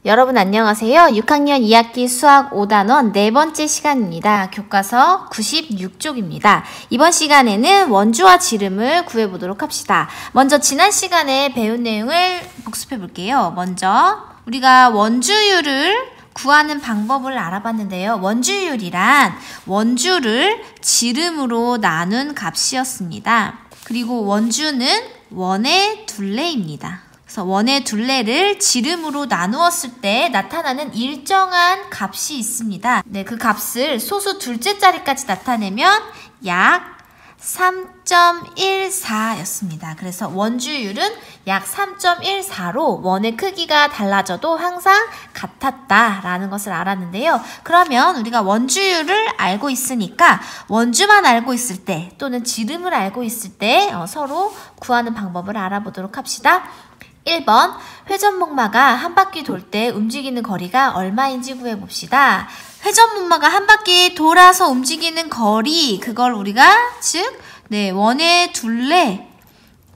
여러분 안녕하세요. 6학년 2학기 수학 5단원 네 번째 시간입니다. 교과서 96쪽입니다. 이번 시간에는 원주와 지름을 구해보도록 합시다. 먼저 지난 시간에 배운 내용을 복습해 볼게요. 먼저 우리가 원주율을 구하는 방법을 알아봤는데요. 원주율이란 원주를 지름으로 나눈 값이었습니다. 그리고 원주는 원의 둘레입니다. 그래서 원의 둘레를 지름으로 나누었을 때 나타나는 일정한 값이 있습니다. 네, 그 값을 소수 둘째 자리까지 나타내면 약 3.14였습니다. 그래서 원주율은 약 3.14로 원의 크기가 달라져도 항상 같았다라는 것을 알았는데요. 그러면 우리가 원주율을 알고 있으니까 원주만 알고 있을 때 또는 지름을 알고 있을 때 서로 구하는 방법을 알아보도록 합시다. 1번, 회전목마가 한 바퀴 돌 때 움직이는 거리가 얼마인지 구해봅시다. 회전목마가 한 바퀴 돌아서 움직이는 거리, 그걸 우리가 원의 둘레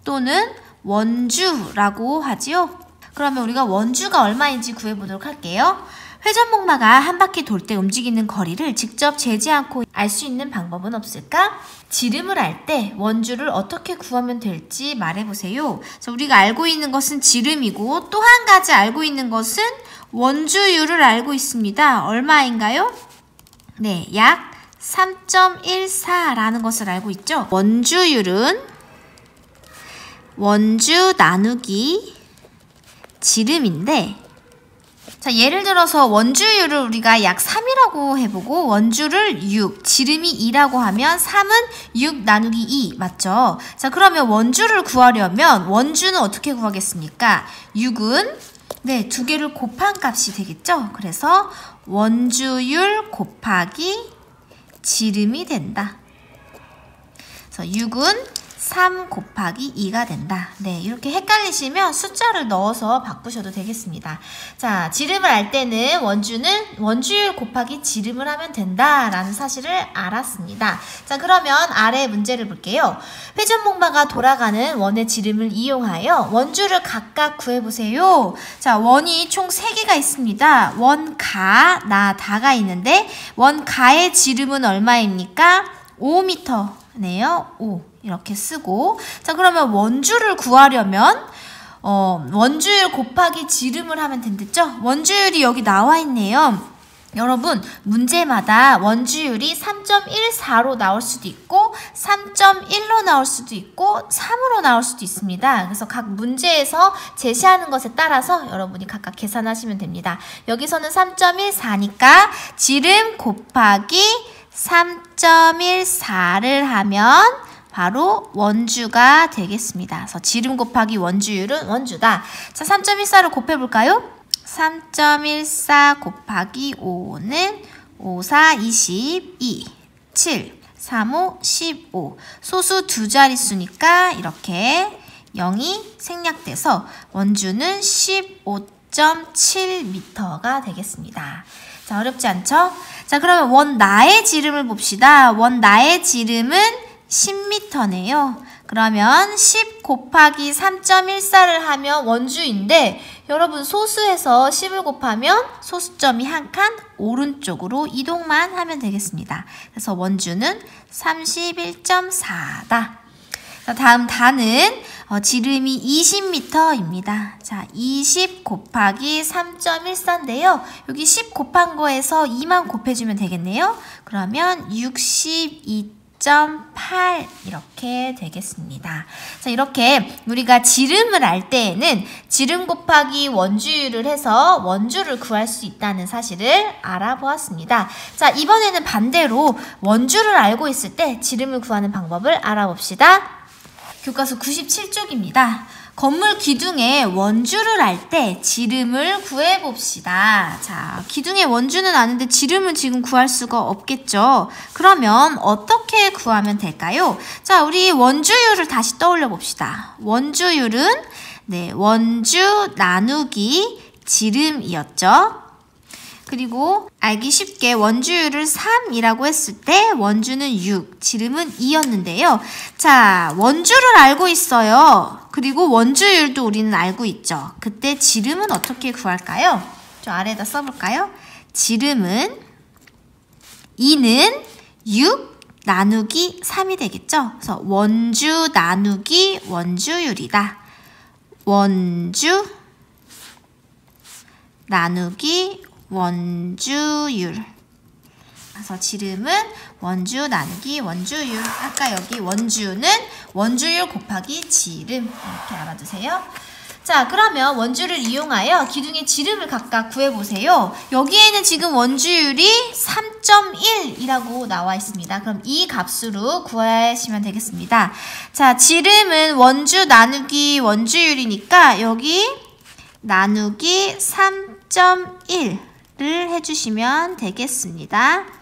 또는 원주라고 하지요. 그러면 우리가 원주가 얼마인지 구해보도록 할게요. 회전목마가 한 바퀴 돌 때 움직이는 거리를 직접 재지 않고 알 수 있는 방법은 없을까? 지름을 알 때 원주를 어떻게 구하면 될지 말해보세요. 우리가 알고 있는 것은 지름이고 또 한 가지 알고 있는 것은 원주율을 알고 있습니다. 얼마인가요? 네, 약 3.14라는 것을 알고 있죠. 원주율은 원주 나누기 지름인데, 자, 예를 들어서 원주율을 우리가 약 3이라고 해보고 원주를 6, 지름이 2라고 하면 3은 6 나누기 2 맞죠? 자, 그러면 원주를 구하려면 원주는 어떻게 구하겠습니까? 6은 두 개를 곱한 값이 되겠죠? 그래서 원주율 곱하기 지름이 된다. 그래서 6은 3 곱하기 2가 된다. 네, 이렇게 헷갈리시면 숫자를 넣어서 바꾸셔도 되겠습니다. 자, 지름을 알 때는 원주는 원주율 곱하기 지름을 하면 된다라는 사실을 알았습니다. 자, 그러면 아래 문제를 볼게요. 회전목마가 돌아가는 원의 지름을 이용하여 원주를 각각 구해보세요. 자, 원이 총 3개가 있습니다. 원가, 다가 있는데 원가의 지름은 얼마입니까? 5m네요. 5. 이렇게 쓰고, 자, 그러면 원주를 구하려면 원주율 곱하기 지름을 하면 된댔죠? 원주율이 여기 나와 있네요. 여러분, 문제마다 원주율이 3.14로 나올 수도 있고 3.1로 나올 수도 있고 3으로 나올 수도 있습니다. 그래서 각 문제에서 제시하는 것에 따라서 여러분이 각각 계산하시면 됩니다. 여기서는 3.14니까 지름 곱하기 3.14를 하면 바로 원주가 되겠습니다. 그래서 지름 곱하기 원주율은 원주다. 자, 3.14를 곱해볼까요? 3.14 곱하기 5는 5, 4, 22, 7, 3, 5, 15. 소수 두 자릿수니까 이렇게 0이 생략돼서 원주는 15.7m가 되겠습니다. 자, 어렵지 않죠? 자, 그러면 원나의 지름을 봅시다. 원나의 지름은 10m네요. 그러면 10 곱하기 3.14를 하면 원주인데, 여러분 소수에서 10을 곱하면 소수점이 한 칸 오른쪽으로 이동만 하면 되겠습니다. 그래서 원주는 31.4다. 자, 다음 다는 지름이 20m입니다. 자, 20 곱하기 3.14인데요. 여기 10 곱한 거에서 2만 곱해주면 되겠네요. 그러면 62.8 이렇게 되겠습니다. 자, 이렇게 우리가 지름을 알 때에는 지름 곱하기 원주율을 해서 원주를 구할 수 있다는 사실을 알아보았습니다. 자, 이번에는 반대로 원주를 알고 있을 때 지름을 구하는 방법을 알아봅시다. 교과서 97쪽입니다. 건물 기둥의 원주를 알 때 지름을 구해봅시다. 자, 기둥의 원주는 아는데 지름은 지금 구할 수가 없겠죠. 그러면 어떻게 구하면 될까요? 자, 우리 원주율을 다시 떠올려 봅시다. 원주율은 원주 나누기 지름이었죠. 그리고 알기 쉽게 원주율을 3이라고 했을 때 원주는 6, 지름은 2였는데요. 자, 원주를 알고 있어요. 그리고 원주율도 우리는 알고 있죠. 그때 지름은 어떻게 구할까요? 좀 아래에다 써볼까요? 지름은 2는 6 나누기 3이 되겠죠? 그래서 원주 나누기 원주율이다. 원주 나누기 원주율. 그래서 지름은 원주 나누기 원주율. 아까 여기 원주는 원주율 곱하기 지름. 이렇게 알아두세요. 자, 그러면 원주를 이용하여 기둥의 지름을 각각 구해보세요. 여기에는 지금 원주율이 3.1이라고 나와 있습니다. 그럼 이 값으로 구하시면 되겠습니다. 자, 지름은 원주 나누기 원주율이니까 여기 나누기 3.1을 해주시면 되겠습니다.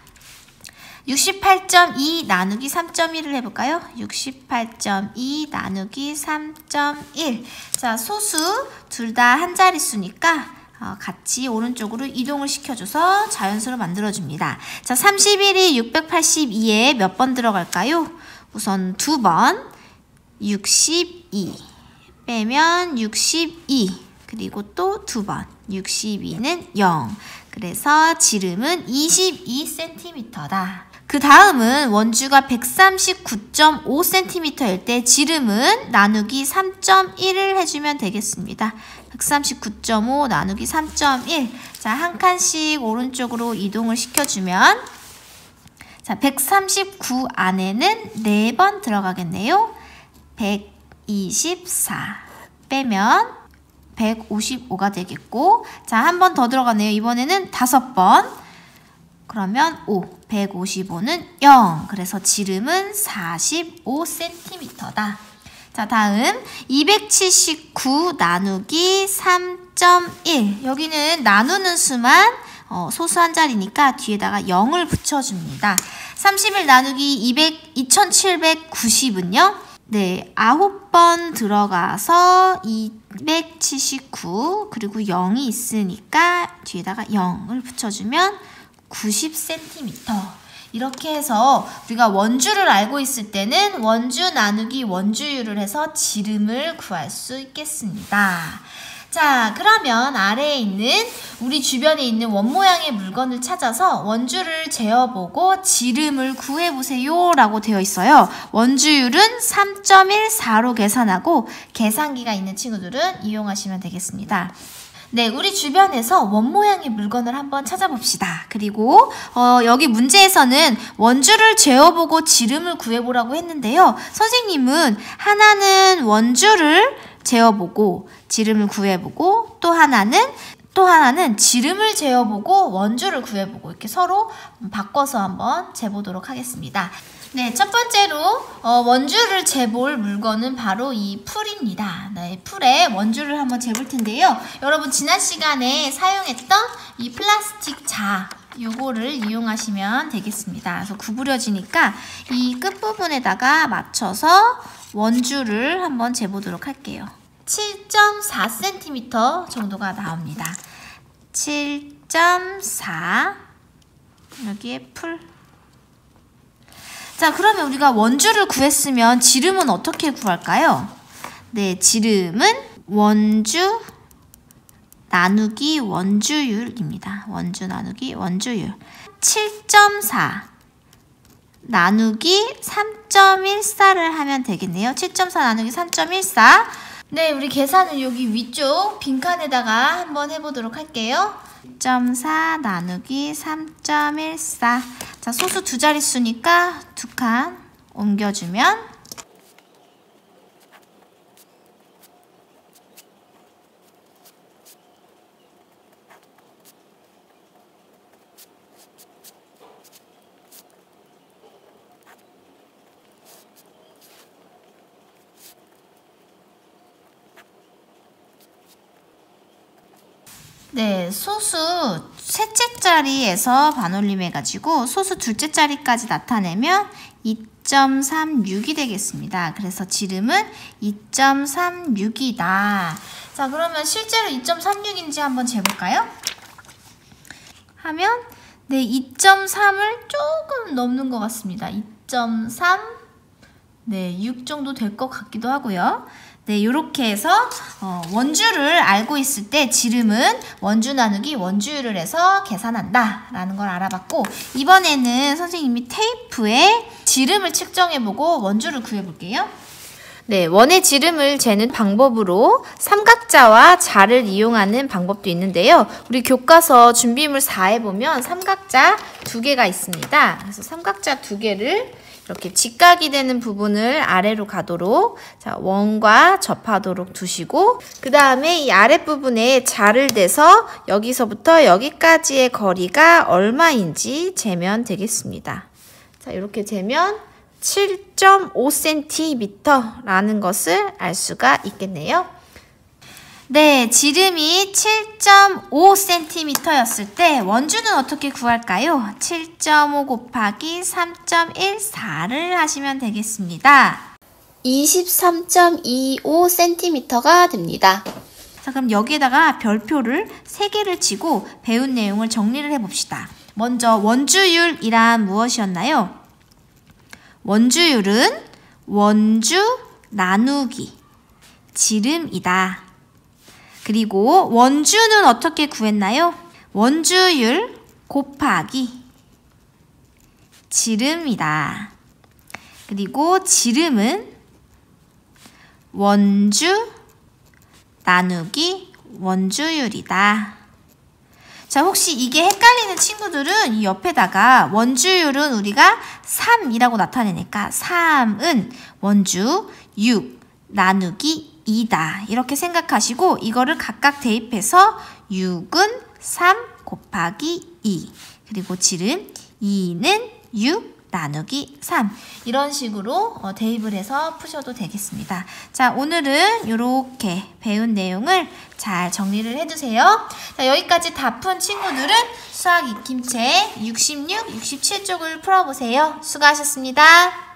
68.2 나누기 3.1을 해볼까요? 68.2 나누기 3.1. 자, 소수 둘 다 한 자릿수니까 같이 오른쪽으로 이동을 시켜줘서 자연수로 만들어줍니다. 자, 31이 682에 몇 번 들어갈까요? 우선 2번 62 빼면 62 그리고 또 2번 62는 0. 그래서 지름은 22cm다. 그 다음은 원주가 139.5cm일 때 지름은 나누기 3.1을 해주면 되겠습니다. 139.5 나누기 3.1. 자, 한 칸씩 오른쪽으로 이동을 시켜주면 자, 139 안에는 4번 들어가겠네요. 124 빼면 155가 되겠고, 자, 한 번 더 들어가네요. 이번에는 5번. 그러면 5, 155는 0. 그래서 지름은 45cm다. 자, 다음 279 나누기 3.1. 여기는 나누는 수만 소수 한 자리니까 뒤에다가 0을 붙여줍니다. 31 나누기 2790은요. 네, 9번 들어가서 279 그리고 0이 있으니까 뒤에다가 0을 붙여주면 90cm. 이렇게 해서 우리가 원주를 알고 있을 때는 원주 나누기 원주율을 해서 지름을 구할 수 있겠습니다. 자, 그러면 아래에 있는 우리 주변에 있는 원 모양의 물건을 찾아서 원주를 재어보고 지름을 구해보세요 라고 되어 있어요. 원주율은 3.14로 계산하고 계산기가 있는 친구들은 이용하시면 되겠습니다. 네, 우리 주변에서 원 모양의 물건을 한번 찾아봅시다. 그리고 여기 문제에서는 원주를 재어보고 지름을 구해보라고 했는데요. 선생님은 하나는 원주를 재어보고 지름을 구해보고 또 하나는 지름을 재어보고 원주를 구해보고 이렇게 서로 바꿔서 한번 재보도록 하겠습니다. 네, 첫 번째로 원주를 재볼 물건은 바로 이 풀입니다. 네, 풀에 원주를 한번 재볼 텐데요. 여러분 지난 시간에 사용했던 이 플라스틱 자 요거를 이용하시면 되겠습니다. 그래서 구부려지니까 이 끝부분에다가 맞춰서 원주를 한번 재보도록 할게요. 7.4cm 정도가 나옵니다. 7.4 여기에 풀. 자, 그러면 우리가 원주를 구했으면 지름은 어떻게 구할까요? 네, 지름은 원주 나누기 원주율입니다. 원주 나누기 원주율. 7.4 나누기 3.14를 하면 되겠네요. 7.4 나누기 3.14. 네, 우리 계산을 여기 위쪽 빈칸에다가 한번 해보도록 할게요. 6.4 나누기 3.14. 자, 소수 두 자릿수니까 두 칸 옮겨주면 네, 소수 셋째 자리에서 반올림해가지고 소수 둘째 자리까지 나타내면 2.36이 되겠습니다. 그래서 지름은 2.36이다. 자, 그러면 실제로 2.36인지 한번 재볼까요? 하면 네, 2.3을 조금 넘는 것 같습니다. 2.3 네, 6 정도 될 것 같기도 하고요. 네, 이렇게 해서 원주를 알고 있을 때 지름은 원주 나누기 원주율을 해서 계산한다 라는 걸 알아봤고, 이번에는 선생님이 테이프에 지름을 측정해보고 원주를 구해볼게요. 네, 원의 지름을 재는 방법으로 삼각자와 자를 이용하는 방법도 있는데요. 우리 교과서 준비물 4에 보면 삼각자 2개가 있습니다. 그래서 삼각자 2개를 이렇게 직각이 되는 부분을 아래로 가도록 원과 접하도록 두시고, 그 다음에 이 아랫부분에 자를 대서 여기서부터 여기까지의 거리가 얼마인지 재면 되겠습니다. 자, 이렇게 재면 7.5cm 라는 것을 알 수가 있겠네요. 네, 지름이 7.5cm 였을 때 원주는 어떻게 구할까요? 7.5 곱하기 3.14를 하시면 되겠습니다. 23.25cm가 됩니다. 자, 그럼 여기에다가 별표를 3개를 치고 배운 내용을 정리를 해봅시다. 먼저 원주율이란 무엇이었나요? 원주율은 원주 나누기 지름이다. 그리고 원주는 어떻게 구했나요? 원주율 곱하기 지름이다. 그리고 지름은 원주 나누기 원주율이다. 자, 혹시 이게 헷갈리는 친구들은 이 옆에다가 원주율은 우리가 3이라고 나타내니까 3은 원주 6 나누기 2다. 이렇게 생각하시고 이거를 각각 대입해서 6은 3 곱하기 2. 그리고 지름 2는 6 나누기 3. 이런 식으로 대입을 해서 푸셔도 되겠습니다. 자, 오늘은 이렇게 배운 내용을 잘 정리를 해두세요. 자, 여기까지 다 푼 친구들은 수학 익힘책 66, 67쪽을 풀어보세요. 수고하셨습니다.